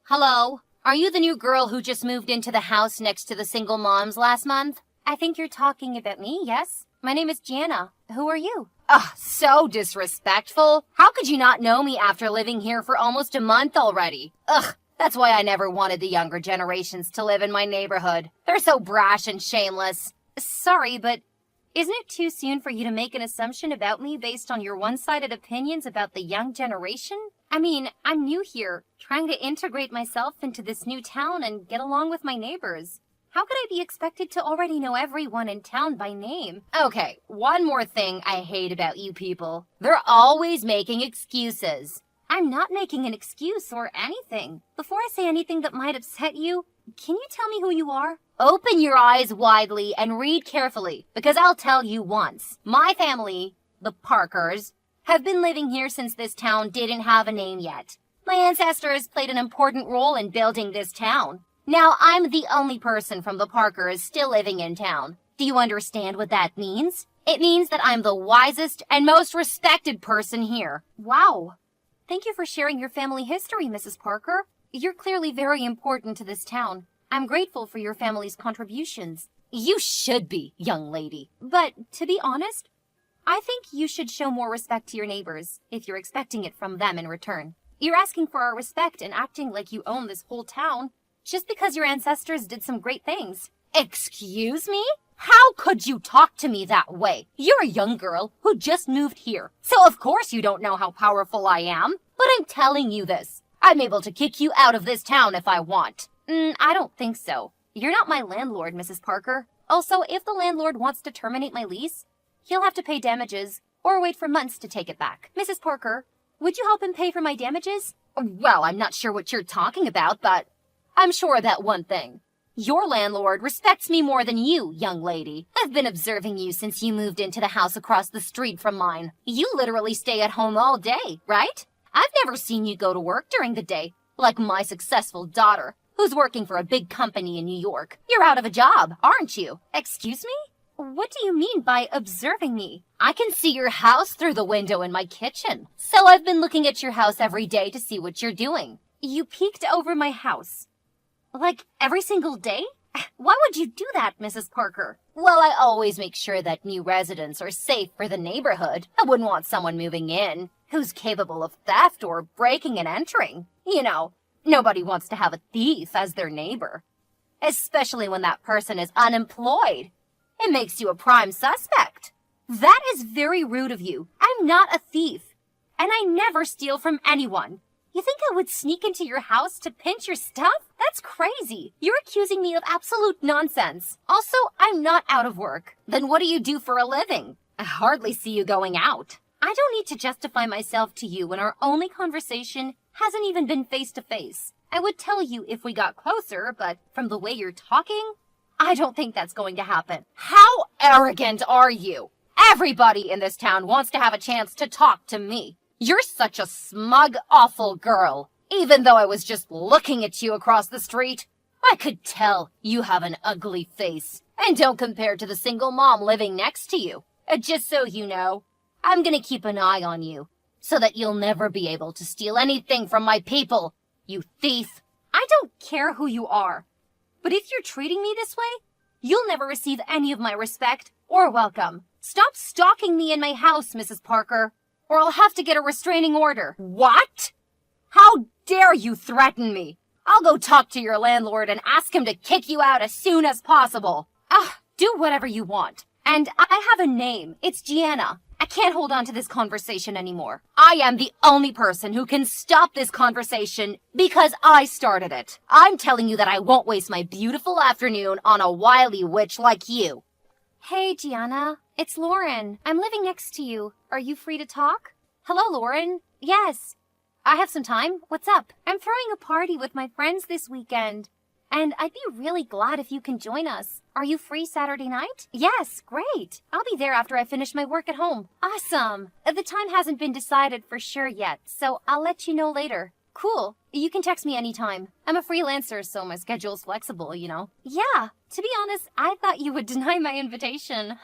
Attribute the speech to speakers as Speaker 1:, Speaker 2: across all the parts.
Speaker 1: Hello? Are you the new girl who just moved into the house next to the single moms last month?
Speaker 2: I think you're talking about me, yes? My name is Gianna. Who are you?
Speaker 1: Ugh, so disrespectful. How could you not know me after living here for almost a month already? Ugh, that's why I never wanted the younger generations to live in my neighborhood. They're so brash and shameless.
Speaker 2: Sorry, but isn't it too soon for you to make an assumption about me based on your one-sided opinions about the young generation? I mean, I'm new here, trying to integrate myself into this new town and get along with my neighbors. How could I be expected to already know everyone in town by name?
Speaker 1: Okay, one more thing I hate about you people. They're always making excuses.
Speaker 2: I'm not making an excuse or anything. Before I say anything that might upset you, can you tell me who you are?
Speaker 1: Open your eyes widely and read carefully, because I'll tell you once. My family, the Parkers, have been living here since this town didn't have a name yet. My ancestors played an important role in building this town. Now I'm the only person from the Parkers still living in town. Do you understand what that means? It means that I'm the wisest and most respected person here.
Speaker 2: Wow. Thank you for sharing your family history, Mrs. Parker. You're clearly very important to this town. I'm grateful for your family's contributions.
Speaker 1: You should be, young lady.
Speaker 2: But to be honest, I think you should show more respect to your neighbors if you're expecting it from them in return. You're asking for our respect and acting like you own this whole town just because your ancestors did some great things.
Speaker 1: Excuse me? How could you talk to me that way? You're a young girl who just moved here, so of course you don't know how powerful I am. But I'm telling you this. I'm able to kick you out of this town if I want.
Speaker 2: I don't think so. You're not my landlord, Mrs. Parker. Also, if the landlord wants to terminate my lease, he'll have to pay damages or wait for months to take it back. Mrs. Parker, would you help him pay for my damages?
Speaker 1: Well, I'm not sure what you're talking about, but I'm sure of that one thing. Your landlord respects me more than you, young lady. I've been observing you since you moved into the house across the street from mine. You literally stay at home all day, right? I've never seen you go to work during the day, like my successful daughter, who's working for a big company in New York. You're out of a job, aren't you?
Speaker 2: Excuse me? What do you mean by observing me?
Speaker 1: I can see your house through the window in my kitchen, so I've been looking at your house every day to see what you're doing.
Speaker 2: You peeked over my house. Like, every single day? Why would you do that, Mrs. Parker?
Speaker 1: Well, I always make sure that new residents are safe for the neighborhood. I wouldn't want someone moving in who's capable of theft or breaking and entering. You know, nobody wants to have a thief as their neighbor. Especially when that person is unemployed. It makes you a prime suspect.
Speaker 2: That is very rude of you. I'm not a thief. And I never steal from anyone. You think I would sneak into your house to pinch your stuff? That's crazy. You're accusing me of absolute nonsense. Also, I'm not out of work.
Speaker 1: Then what do you do for a living? I hardly see you going out.
Speaker 2: I don't need to justify myself to you when our only conversation hasn't even been face-to-face. I would tell you if we got closer, but from the way you're talking, I don't think that's going to happen.
Speaker 1: How arrogant are you? Everybody in this town wants to have a chance to talk to me. You're such a smug, awful girl. Even though I was just looking at you across the street, I could tell you have an ugly face. And don't compare to the single mom living next to you. Just so you know, I'm gonna keep an eye on you, so that you'll never be able to steal anything from my people, you thief.
Speaker 2: I don't care who you are. But if you're treating me this way, you'll never receive any of my respect or welcome. Stop stalking me in my house, Mrs. Parker, or I'll have to get a restraining order.
Speaker 1: What? How dare you threaten me? I'll go talk to your landlord and ask him to kick you out as soon as possible.
Speaker 2: Do whatever you want. And I have a name. It's Gianna. I can't hold on to this conversation anymore.
Speaker 1: I am the only person who can stop this conversation because I started it. I'm telling you that I won't waste my beautiful afternoon on a wily witch like you.
Speaker 2: Hey, Gianna. It's Lauren. I'm living next to you. Are you free to talk? Hello, Lauren. Yes. I have some time. What's up? I'm throwing a party with my friends this weekend, and I'd be really glad if you can join us. Are you free Saturday night? Yes, great. I'll be there after I finish my work at home. Awesome. The time hasn't been decided for sure yet, so I'll let you know later. Cool. You can text me anytime. I'm a freelancer, so my schedule's flexible, you know. Yeah. To be honest, I thought you would deny my invitation.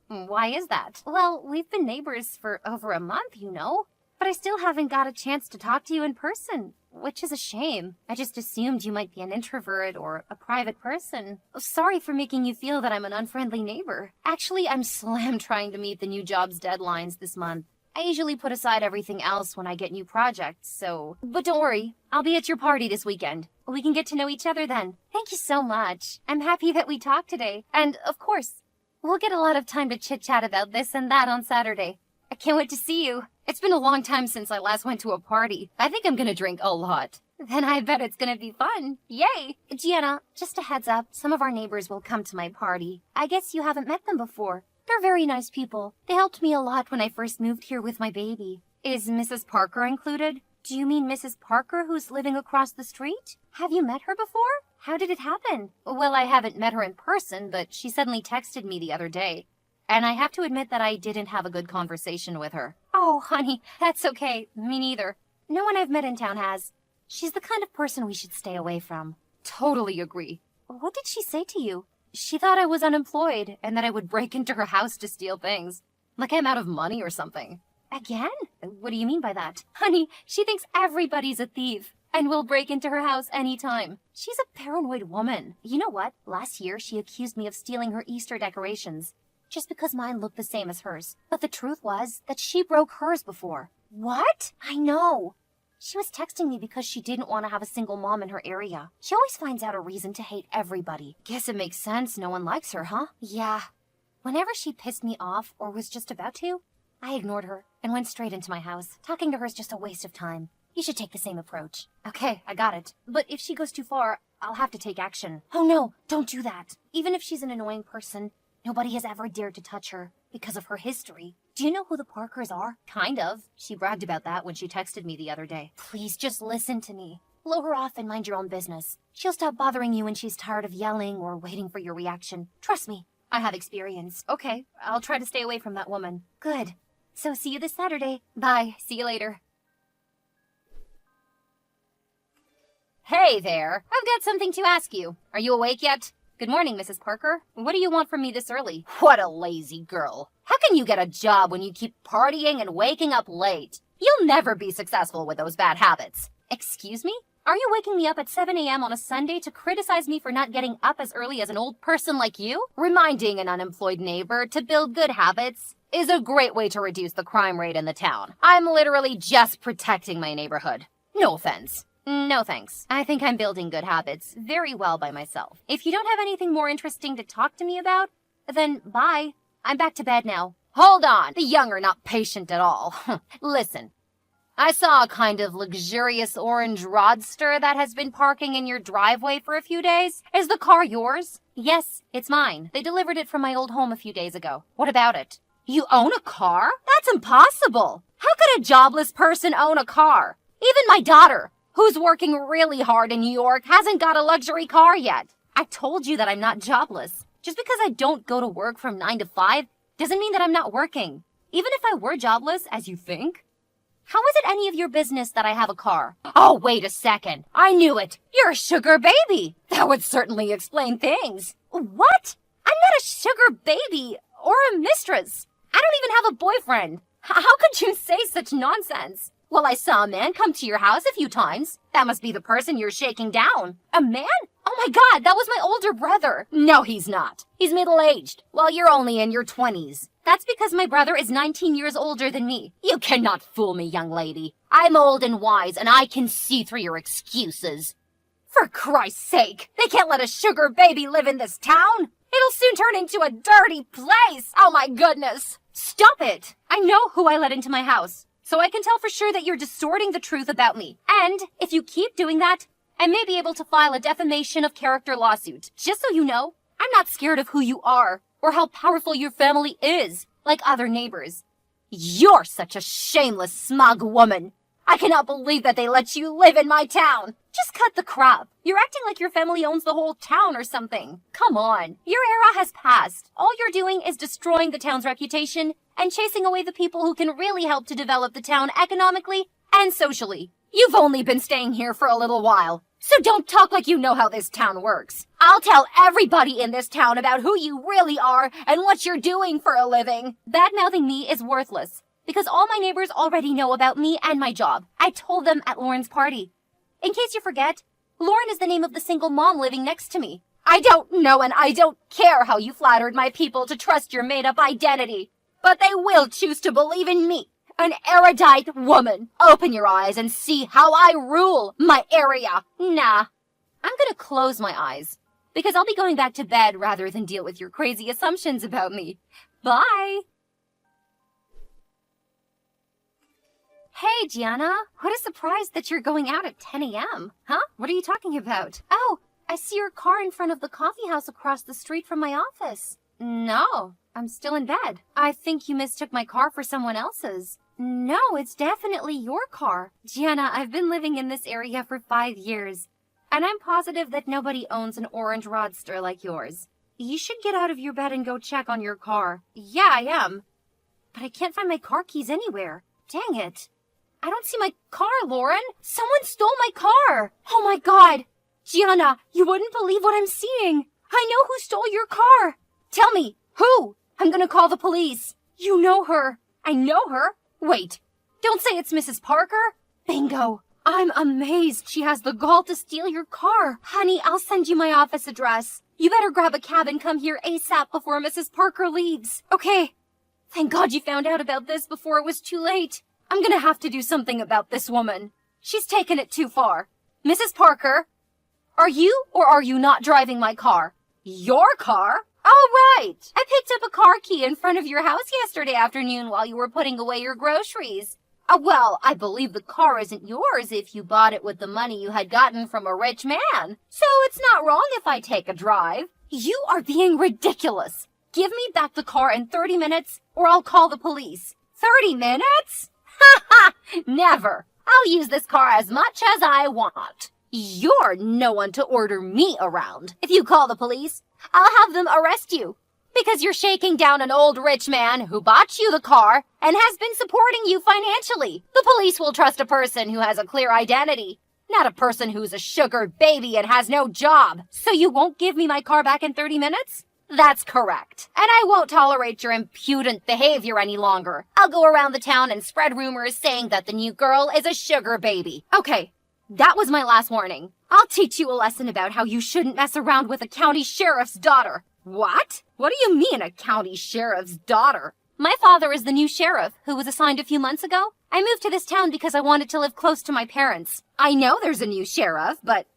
Speaker 2: Why is that? Well, we've been neighbors for over a month, you know. But I still haven't got a chance to talk to you in person. which is a shame. I just assumed you might be an introvert or a private person. Sorry for making you feel that I'm an unfriendly neighbor. Actually, I'm slammed trying to meet the new job's deadlines this month. I usually put aside everything else when I get new projects, so... But don't worry, I'll be at your party this weekend. We can get to know each other then. Thank you so much. I'm happy that we talked today. And, of course, we'll get a lot of time to chit-chat about this and that on Saturday. I can't wait to see you. It's been a long time since I last went to a party. I think I'm gonna drink a lot. Then I bet it's gonna be fun. Yay! Gianna, just a heads up, some of our neighbors will come to my party. I guess you haven't met them before. They're very nice people. They helped me a lot when I first moved here with my baby. Is Mrs. Parker included? Do you mean Mrs. Parker who's living across the street? Have you met her before? How did it happen? Well, I haven't met her in person, but she suddenly texted me the other day. And I have to admit that I didn't have a good conversation with her. Oh, honey, that's okay. Me neither. No one I've met in town has. She's the kind of person we should stay away from. Totally agree. What did she say to you? She thought I was unemployed and that I would break into her house to steal things. Like I'm out of money or something. Again? What do you mean by that? Honey, she thinks everybody's a thief and will break into her house anytime. She's a paranoid woman. You know what? Last year, she accused me of stealing her Easter decorations just because mine looked the same as hers. But the truth was that she broke hers before. What? I know. She was texting me because she didn't want to have a single mom in her area. She always finds out a reason to hate everybody. Guess it makes sense no one likes her, huh? Yeah. Whenever she pissed me off or was just about to, I ignored her and went straight into my house. Talking to her is just a waste of time. You should take the same approach. Okay, I got it. But if she goes too far, I'll have to take action. Oh no, don't do that. Even if she's an annoying person, nobody has ever dared to touch her because of her history. Do you know who the Parkers are? Kind of. She bragged about that when she texted me the other day. Please just listen to me. Blow her off and mind your own business. She'll stop bothering you when she's tired of yelling or waiting for your reaction. Trust me, I have experience. Okay, I'll try to stay away from that woman. Good. So see you this Saturday. Bye. See you later.
Speaker 1: Hey there. I've got something to ask you. Are you awake yet? Good morning, Mrs. Parker. What do you want from me this early? What a lazy girl. How can you get a job when you keep partying and waking up late? You'll never be successful with those bad habits.
Speaker 2: Excuse me? Are you waking me up at 7 a.m. on a Sunday to criticize me for not getting up as early as an old person like you?
Speaker 1: Reminding an unemployed neighbor to build good habits is a great way to reduce the crime rate in the town. I'm literally just protecting my neighborhood. No offense.
Speaker 2: No thanks. I think I'm building good habits very well by myself. If you don't have anything more interesting to talk to me about, then bye. I'm back to bed now.
Speaker 1: Hold on. The young are not patient at all. Listen, I saw a kind of luxurious orange roadster that has been parking in your driveway for a few days. Is the car yours?
Speaker 2: Yes, it's mine. They delivered it from my old home a few days ago.
Speaker 1: What about it? You own a car? That's impossible. How could a jobless person own a car? Even my daughter, who's working really hard in New York, hasn't got a luxury car yet.
Speaker 2: I told you that I'm not jobless. Just because I don't go to work from 9 to 5 doesn't mean that I'm not working. Even if I were jobless, as you think. How is it any of your business that I have a car?
Speaker 1: Oh, wait a second. I knew it. You're a sugar baby. That would certainly explain things.
Speaker 2: What? I'm not a sugar baby or a mistress. I don't even have a boyfriend. How could you say such nonsense?
Speaker 1: Well, I saw a man come to your house a few times. That must be the person you're shaking down.
Speaker 2: A man? Oh my God, that was my older brother.
Speaker 1: No, he's not. He's middle-aged, while you're only in your 20s.
Speaker 2: That's because my brother is 19 years older than me.
Speaker 1: You cannot fool me, young lady. I'm old and wise, and I can see through your excuses. For Christ's sake, they can't let a sugar baby live in this town. It'll soon turn into a dirty place. Oh my goodness.
Speaker 2: Stop it. I know who I let into my house. So I can tell for sure that you're distorting the truth about me. And if you keep doing that, I may be able to file a defamation of character lawsuit. Just so you know, I'm not scared of who you are or how powerful your family is, like other neighbors.
Speaker 1: You're such a shameless, smug woman. I cannot believe that they let you live in my town.
Speaker 2: Just cut the crap. You're acting like your family owns the whole town or something. Come on, your era has passed. All you're doing is destroying the town's reputation and chasing away the people who can really help to develop the town economically and socially.
Speaker 1: You've only been staying here for a little while, so don't talk like you know how this town works. I'll tell everybody in this town about who you really are and what you're doing for a living.
Speaker 2: Bad-mouthing me is worthless, because all my neighbors already know about me and my job. I told them at Lauren's party. in case you forget, Lauren is the name of the single mom living next to me.
Speaker 1: I don't know and I don't care how you flattered my people to trust your made-up identity. But they will choose to believe in me, an erudite woman. Open your eyes and see how I rule my area.
Speaker 2: Nah, I'm gonna close my eyes, because I'll be going back to bed rather than deal with your crazy assumptions about me. Bye! Hey, Gianna, what a surprise that you're going out at 10 a.m. Huh? What are you talking about? Oh, I see your car in front of the coffee house across the street from my office. No, I'm still in bed. I think you mistook my car for someone else's. No, it's definitely your car. Gianna, I've been living in this area for 5 years, and I'm positive that nobody owns an orange Roadster like yours. You should get out of your bed and go check on your car. Yeah, I am. But I can't find my car keys anywhere. Dang it. I don't see my car, Lauren. Someone stole my car. Oh my God. Gianna, you wouldn't believe what I'm seeing. I know who stole your car. Tell me, who? I'm gonna call the police. You know her. I know her. Wait, don't say it's Mrs. Parker. Bingo. I'm amazed she has the gall to steal your car. Honey, I'll send you my office address. You better grab a cab and come here ASAP before Mrs. Parker leaves. Okay. Thank God you found out about this before it was too late. I'm gonna have to do something about this woman. She's taken it too far. Mrs. Parker, are you or are you not driving my car? Your car? Oh, right. I picked up a car key in front of your house yesterday afternoon while you were putting away your groceries. Well, I believe the car isn't yours if you bought it with the money you had gotten from a rich man. So it's not wrong if I take a drive. You are being ridiculous. Give me back the car in 30 minutes or I'll call the police. 30 minutes? Ha ha! Never. I'll use this car as much as I want. You're no one to order me around. If you call the police, I'll have them arrest you. Because you're shaking down an old rich man who bought you the car and has been supporting you financially. The police will trust a person who has a clear identity, not a person who's a sugar baby and has no job. So you won't give me my car back in 30 minutes? That's correct. And I won't tolerate your impudent behavior any longer. I'll go around the town and spread rumors saying that the new girl is a sugar baby. Okay, that was my last warning. I'll teach you a lesson about how you shouldn't mess around with a county sheriff's daughter. What? What do you mean, a county sheriff's daughter? My father is the new sheriff who was assigned a few months ago. I moved to this town because I wanted to live close to my parents. I know there's a new sheriff, but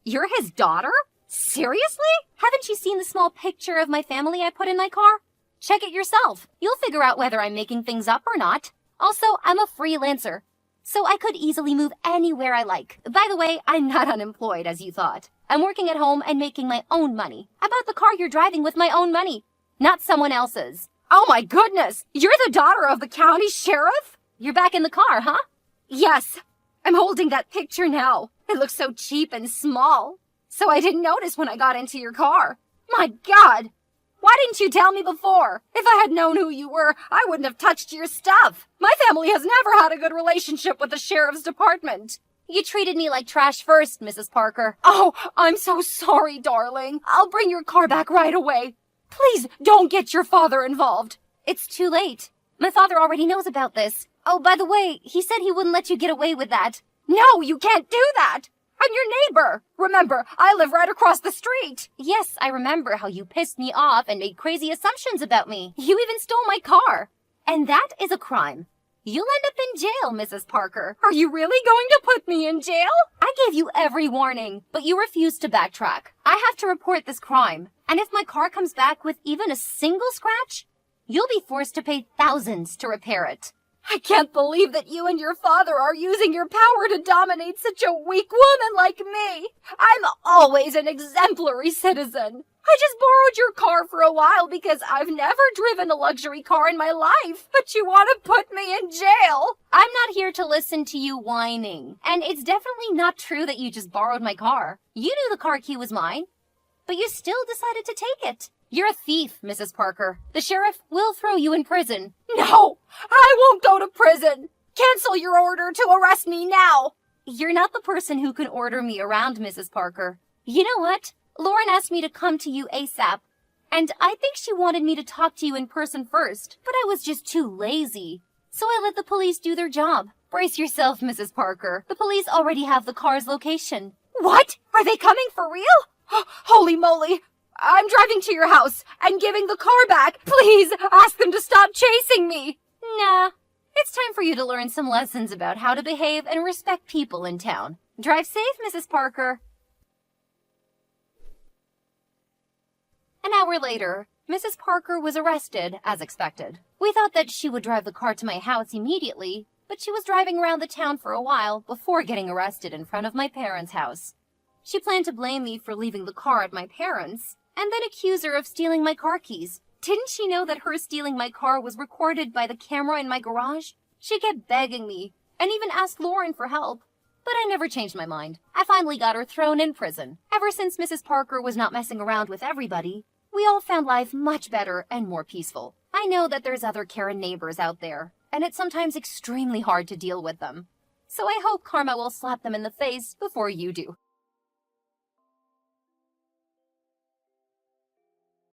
Speaker 2: you're his daughter? Seriously? Haven't you seen the small picture of my family I put in my car? Check it yourself. You'll figure out whether I'm making things up or not. Also, I'm a freelancer, so I could easily move anywhere I like. By the way, I'm not unemployed as you thought. I'm working at home and making my own money. I bought the car you're driving with my own money, not someone else's. Oh my goodness! You're the daughter of the county sheriff? You're back in the car, huh? Yes. I'm holding that picture now. It looks so cheap and small. So I didn't notice when I got into your car. My God! Why didn't you tell me before? If I had known who you were, I wouldn't have touched your stuff. My family has never had a good relationship with the sheriff's department. You treated me like trash first, Mrs. Parker. Oh, I'm so sorry, darling. I'll bring your car back right away. Please don't get your father involved. It's too late. My father already knows about this. Oh, by the way, he said he wouldn't let you get away with that. No, you can't do that. I'm your neighbor. Remember, I live right across the street. Yes, I remember how you pissed me off and made crazy assumptions about me. You even stole my car. And that is a crime. You'll end up in jail, Mrs. Parker. Are you really going to put me in jail? I gave you every warning, but you refused to backtrack. I have to report this crime. And if my car comes back with even a single scratch, you'll be forced to pay thousands to repair it. I can't believe that you and your father are using your power to dominate such a weak woman like me. I'm always an exemplary citizen. I just borrowed your car for a while because I've never driven a luxury car in my life, but you want to put me in jail. I'm not here to listen to you whining, and it's definitely not true that you just borrowed my car. You knew the car key was mine, but you still decided to take it. You're a thief, Mrs. Parker. The sheriff will throw you in prison. No, I won't go to prison. Cancel your order to arrest me now. You're not the person who can order me around, Mrs. Parker. You know what? Lauren asked me to come to you ASAP, and I think she wanted me to talk to you in person first, but I was just too lazy. So I let the police do their job. Brace yourself, Mrs. Parker. The police already have the car's location.
Speaker 1: What? Are they coming for real? Holy moly! I'm driving to your house and giving the car back. Please ask them to stop chasing me.
Speaker 2: Nah. It's time for you to learn some lessons about how to behave and respect people in town. Drive safe, Mrs. Parker. An hour later, Mrs. Parker was arrested, as expected. We thought that she would drive the car to my house immediately, but she was driving around the town for a while before getting arrested in front of my parents' house. She planned to blame me for leaving the car at my parents', and then accuse her of stealing my car keys. Didn't she know that her stealing my car was recorded by the camera in my garage? She kept begging me, and even asked Lauren for help. But I never changed my mind. I finally got her thrown in prison. Ever since Mrs. Parker was not messing around with everybody, we all found life much better and more peaceful. I know that there's other Karen neighbors out there, and it's sometimes extremely hard to deal with them. So I hope karma will slap them in the face before you do.